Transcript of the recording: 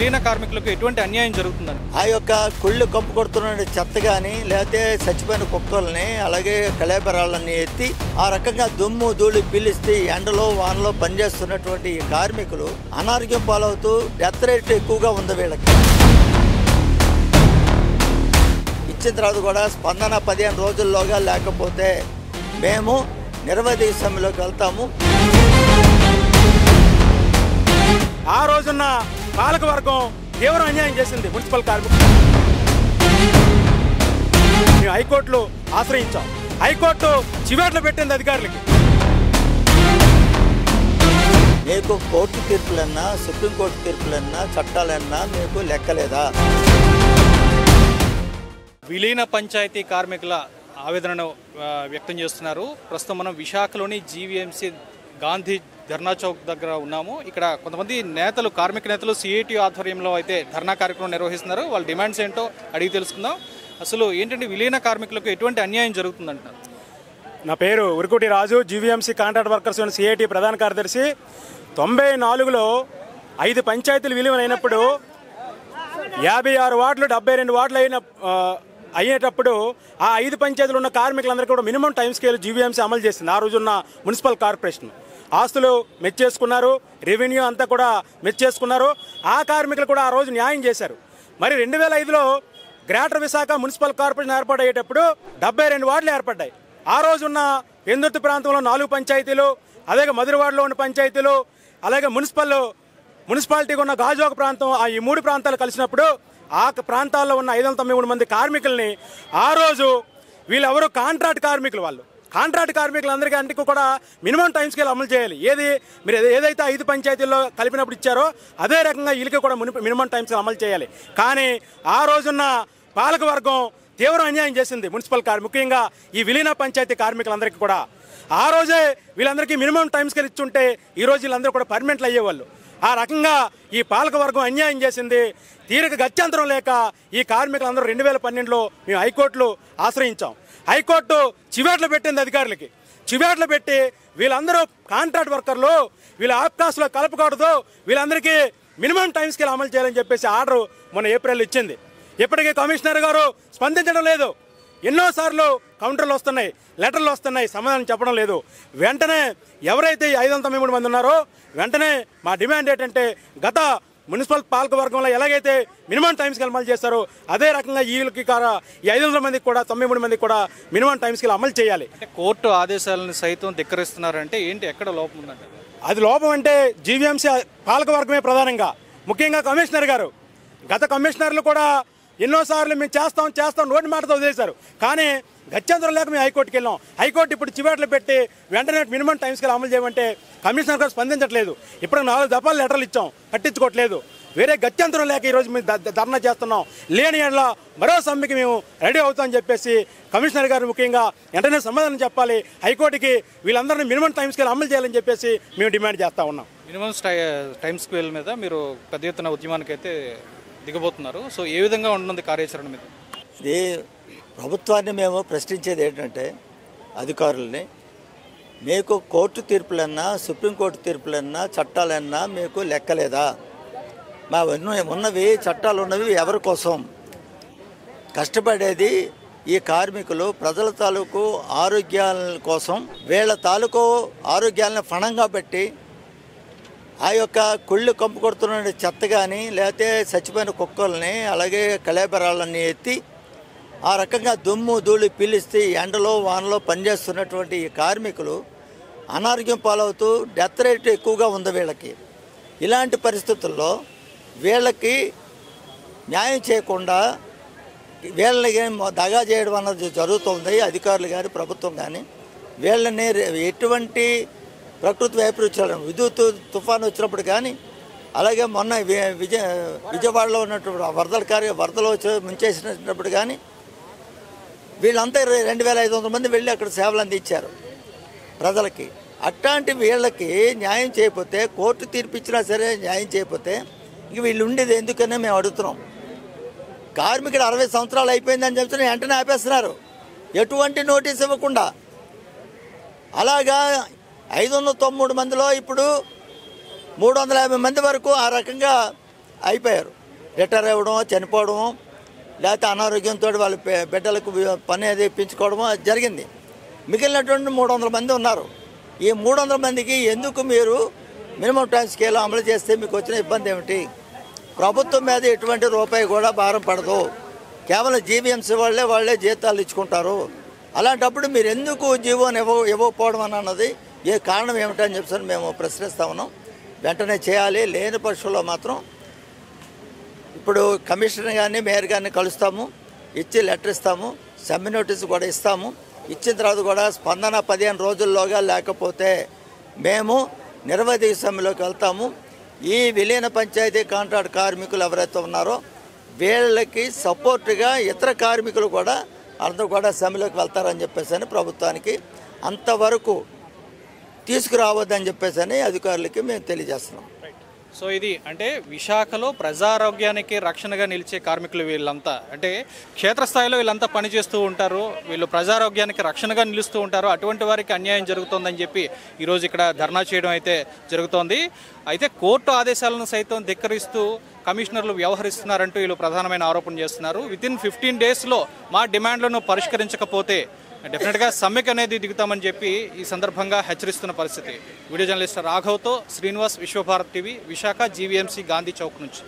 విలీన కార్మికులకు ఎటువంటి అన్యాయం జరుగుతుందని ఆ యొక్క కుళ్ళు కంపు కొడుతున్న చెత్త కానీ లేకపోతే చచ్చిపోయిన కుక్కల్ని అలాగే కళేబరాలన్నీ ఎత్తి ఆ రకంగా దుమ్ము ధూళి పీలిస్తే ఎండలో వానలో పనిచేస్తున్నటువంటి ఈ కార్మికులు అనారోగ్యం పాలవుతూ డెత్ రేట్ ఎక్కువగా ఉంది వీళ్ళకి. ఇచ్చిన తర్వాత కూడా స్పందన 15 రోజుల్లోగా లేకపోతే మేము నిరవధిక సమ్మెలోకి వెళ్తాము. ఆ రోజున్న పాలక వర్గం తీవ్ర అన్యాయం చేసింది మున్సిపల్ కార్మికులు. మేము హైకోర్టులో ఆశ్రయించాం. హైకోర్టు చివేట్లు పెట్టింది అధికారులకి. మీకు కోర్టు తీర్పులన్నా సుప్రీంకోర్టు తీర్పులన్నా చట్టాలన్నా మీకు లెక్కలేదా? విలీన పంచాయతీ కార్మికుల ఆవేదనను వ్యక్తం చేస్తున్నారు. ప్రస్తుతం మనం విశాఖలోని జీవీఎంసీ గాంధీ ధర్నా చౌక్ దగ్గర ఉన్నాము. ఇక్కడ కొంతమంది నేతలు, కార్మిక నేతలు సిఐటి ఆధ్వర్యంలో అయితే ధర్నా కార్యక్రమం నిర్వహిస్తున్నారు. వాళ్ళ డిమాండ్స్ ఏంటో అడిగి తెలుసుకుందాం. అసలు ఏంటంటే విలీన కార్మికులకు ఎటువంటి అన్యాయం జరుగుతుందంటారు? నా పేరు ఉరుకుటి రాజు, జీవీఎంసీ కాంట్రాక్ట్ వర్కర్స్ సిఐటి ప్రధాన కార్యదర్శి. 94లో 5 పంచాయతీలు విలీనమైనప్పుడు 56 వార్డులు 72 వార్డులు అయ్యేటప్పుడు ఆ 5 పంచాయతీలు ఉన్న కార్మికులందరికీ కూడా మినిమం టైం స్కేల్ జీవీఎంసీ అమలు చేసింది. ఆ రోజున్న మున్సిపల్ కార్పొరేషన్ ఆస్తులు మెచ్చేసుకున్నారు, రెవెన్యూ అంతా కూడా మెచ్చేసుకున్నారు. ఆ కార్మికులు కూడా ఆ రోజు న్యాయం చేశారు. మరి 2005లో గ్రేటర్ విశాఖ మున్సిపల్ కార్పొరేషన్ ఏర్పాటయ్యేటప్పుడు 72 వార్డులు ఏర్పడ్డాయి. ఆ రోజున్న పెందుర్తి ప్రాంతంలో 4 పంచాయతీలు, అలాగే మధురవాడలో ఉన్న పంచాయతీలు, అలాగే మున్సిపాలిటీగా ఉన్న గాజువాక ప్రాంతం, ఈ 3 ప్రాంతాలు కలిసినప్పుడు ఆ ప్రాంతాల్లో ఉన్న 593 మంది కార్మికుల్ని ఆ రోజు వీళ్ళెవరూ కాంట్రాక్ట్ కార్మికులు. వాళ్ళు కాంట్రాక్ట్ కార్మికులందరికీ కూడా మినిమం టైం స్కేల్ అమలు చేయాలి. మీరు ఏదైతే 5 పంచాయతీల్లో కలిపినప్పుడు ఇచ్చారో అదే రకంగా వీళ్ళకి కూడా మినిమం టైం స్కేల్ అమలు చేయాలి. కానీ ఆ రోజున్న పాలక వర్గం తీవ్ర అన్యాయం చేసింది మున్సిపల్ ముఖ్యంగా ఈ విలీన పంచాయతీ కార్మికులందరికీ కూడా. ఆ రోజే వీళ్ళందరికీ మినిమం టైం స్కేల్ ఇచ్చుంటే ఈరోజు వీళ్ళందరూ కూడా పర్మనెంట్లు అయ్యేవాళ్ళు. ఆ రకంగా ఈ పాలక వర్గం అన్యాయం చేసింది. తీరిక గత్యంతరం లేక ఈ కార్మికులందరూ 2012లో మేము హైకోర్టులో ఆశ్రయించాం. హైకోర్టు చివేట్లు పెట్టింది అధికారులకి. చివేట్లు పెట్టి వీళ్ళందరూ కాంట్రాక్ట్ వర్కర్లు, వీళ్ళ ఆప్కాస్లో కలపకూడదు, వీళ్ళందరికీ మినిమం టైం స్కేల్ అమలు చేయాలని చెప్పేసి ఆర్డర్ మొన్న ఏప్రిల్ ఇచ్చింది. ఇప్పటికీ కమిషనర్ గారు స్పందించడం లేదు. ఎన్నోసార్లు కౌంటర్లు వస్తున్నాయి, లెటర్లు వస్తున్నాయి, సమాధానం చెప్పడం లేదు. వెంటనే ఎవరైతే 593 మంది ఉన్నారో వెంటనే మా డిమాండ్ ఏంటంటే గత మున్సిపల్ పాలక వర్గంలో ఎలాగైతే మినిమం టైం స్కేల్ అమలు చేస్తారో అదే రకంగా వీళ్ళకి ఈ 500 మందికి కూడా 93 మందికి కూడా మినిమం టైం స్కేల్ అమలు చేయాలి. అంటే కోర్టు ఆదేశాలను సైతం ధిక్కరిస్తున్నారంటే ఏంటి, ఎక్కడ లోపం ఉందంటే? అది లోపం అంటే జీవీఎంసీ పాలక వర్గమే ప్రధానంగా, ముఖ్యంగా కమిషనర్ గారు. గత కమిషనర్లు కూడా ఎన్నోసార్లు మేము చేస్తాం నోటి మాటతో వదిలేశారు. కానీ గత్యంతరం లేక మేము హైకోర్టుకి వెళ్ళాం. హైకోర్టు ఇప్పుడు చివేట్లు పెట్టి వెంటనే మినిమం టైం స్కేల్ అమలు చేయమంటే కమిషనర్ గారు స్పందించట్లేదు. ఇప్పుడు 4 దఫాలు లెటర్లు ఇచ్చాం, పట్టించుకోవట్లేదు. వేరే గత్యంతరం లేక ఈరోజు మేము ధర్నా చేస్తున్నాం. లేని ఏళ్ళ మరో సమ్మెకి మేము రెడీ అవుతామని చెప్పేసి కమిషనర్ గారు ముఖ్యంగా వెంటనే సమాధానం చెప్పాలి. హైకోర్టుకి వీళ్ళందరినీ మినిమం టైం స్కేల్ అమలు చేయాలని చెప్పేసి మేము డిమాండ్ చేస్తూ ఉన్నాం. మినిమం టైం స్కేల్ మీద మీరు పెద్ద ఎత్తున ఉద్యమానికి అయితే దిగబోతున్నారు. సో ఏ విధంగా ఉంటుంది కార్యాచరణ మీద? ఇది ప్రభుత్వాన్ని మేము ప్రశ్నించేది ఏంటంటే అధికారుల్ని, మీకు కోర్టు తీర్పులన్నా సుప్రీంకోర్టు తీర్పులన్నా చట్టాలన్నా మీకు లెక్కలేదా? మా ఉన్నవి చట్టాలు ఉన్నవి ఎవరి కోసం? కష్టపడేది ఈ కార్మికులు ప్రజల తాలూకు ఆరోగ్యాల కోసం, వీళ్ళ తాలూకు ఆరోగ్యాలను ఫణంగా పెట్టి ఆ యొక్క కుళ్ళు కంపు కొడుతున్న చెత్త కానీ లేకపోతే చచ్చిపోయిన కుక్కల్ని అలాగే కళేబరాలన్నీ ఎత్తి ఆ రకంగా దుమ్ము ధూళి పీలిస్తే ఎండలో వానలో పనిచేస్తున్నటువంటి ఈ కార్మికులు అనారోగ్యం పాలవుతూ డెత్ రేట్ ఎక్కువగా ఉంది వీళ్ళకి. ఇలాంటి పరిస్థితుల్లో వీళ్ళకి న్యాయం చేయకుండా వీళ్ళని దగా చేయడం అన్నది జరుగుతుంది. అధికారులు కానీ ప్రభుత్వం కానీ వీళ్ళని ఎటువంటి ప్రకృతి వైపరీత్యాలు, విద్యుత్ తుఫాను వచ్చినప్పుడు కానీ, అలాగే మొన్న విజయవాడలో ఉన్నటువంటి వరదలు ముంచేసినప్పుడు కానీ వీళ్ళంతా 2500 మంది వెళ్ళి అక్కడ సేవలు అందించారు ప్రజలకి. అట్లాంటి వీళ్ళకి న్యాయం చేయకపోతే, కోర్టు తీర్పిచ్చినా సరే న్యాయం చేయకపోతే ఇంక వీళ్ళు ఉండేది ఎందుకనే మేము అడుగుతున్నాం. కార్మికుడు 60 సంవత్సరాలు అయిపోయిందని చెప్తున్నా వెంటనే ఆపేస్తున్నారు, ఎటువంటి నోటీస్ ఇవ్వకుండా. అలాగా 593 మందిలో ఇప్పుడు 350 మంది వరకు ఆ రకంగా అయిపోయారు. రిటైర్ అవ్వడమో చనిపోవడమో లేకపోతే అనారోగ్యంతో వాళ్ళ బిడ్డలకు పని అది ఇప్పించుకోవడమో జరిగింది. మిగిలినటువంటి 300 మంది ఉన్నారు. ఈ 300 మందికి ఎందుకు మీరు మినిమం టైం స్కేల్ అమలు చేస్తే మీకు వచ్చిన ఇబ్బంది ఏమిటి? ప్రభుత్వం మీద ఎటువంటి రూపాయి కూడా భారం పడదు. కేవలం జీవీఎంసీ వాళ్ళే జీతాలు ఇచ్చుకుంటారు. అలాంటప్పుడు మీరు ఎందుకు జీవోని ఇవ్వకపోవడం అన్నది ఏ కారణం ఏమిటని చెప్పి మేము ప్రశ్నిస్తా ఉన్నాం. వెంటనే చేయాలి. లేని పక్షంలో మాత్రం ఇప్పుడు కమిషనర్ గారిని మేయర్ గారిని కలుస్తాము, ఇచ్చి లెటర్ ఇస్తాము, సమ్మె నోటీసు కూడా ఇస్తాము. ఇచ్చిన తర్వాత కూడా స్పందన 15 రోజుల్లోగా లేకపోతే మేము నిరవధిక సమ్మెలోకి వెళ్తాము. ఈ విలీన పంచాయతీ కాంట్రాక్ట్ కార్మికులు ఎవరైతే ఉన్నారో వీళ్ళకి సపోర్టుగా ఇతర కార్మికులు కూడా అందరూ కూడా సమ్మెలోకి వెళ్తారని చెప్పేసి ప్రభుత్వానికి అంతవరకు తీసుకురావద్దని చెప్పేసి అధికారులకి మేము తెలియజేస్తున్నాం. సో ఇది అంటే విశాఖలో ప్రజారోగ్యానికి రక్షణగా నిలిచే కార్మికులు వీళ్ళంతా, అంటే క్షేత్రస్థాయిలో వీళ్ళంతా పనిచేస్తూ ఉంటారు, వీళ్ళు ప్రజారోగ్యానికి రక్షణగా నిలుస్తూ ఉంటారు. అటువంటి వారికి అన్యాయం జరుగుతోందని చెప్పి ఈరోజు ఇక్కడ ధర్నా చేయడం అయితే జరుగుతోంది. అయితే కోర్టు ఆదేశాలను సైతం ధిక్కరిస్తూ కమిషనర్లు వ్యవహరిస్తున్నారంటూ వీళ్ళు ప్రధానమైన ఆరోపణ చేస్తున్నారు. వితిన్ 15 డేస్లో మా డిమాండ్లను పరిష్కరించకపోతే డెఫినెట్గా సమ్మెకి అనేది దిగుతామని చెప్పి ఈ సందర్భంగా హెచ్చరిస్తున్న పరిస్థితి. వీడియో జర్నలిస్ట్ రాఘవ్తో శ్రీనివాస్, విశ్వభారత్ టీవీ, విశాఖ జీవీఎంసీ గాంధీ చౌక్ నుంచి.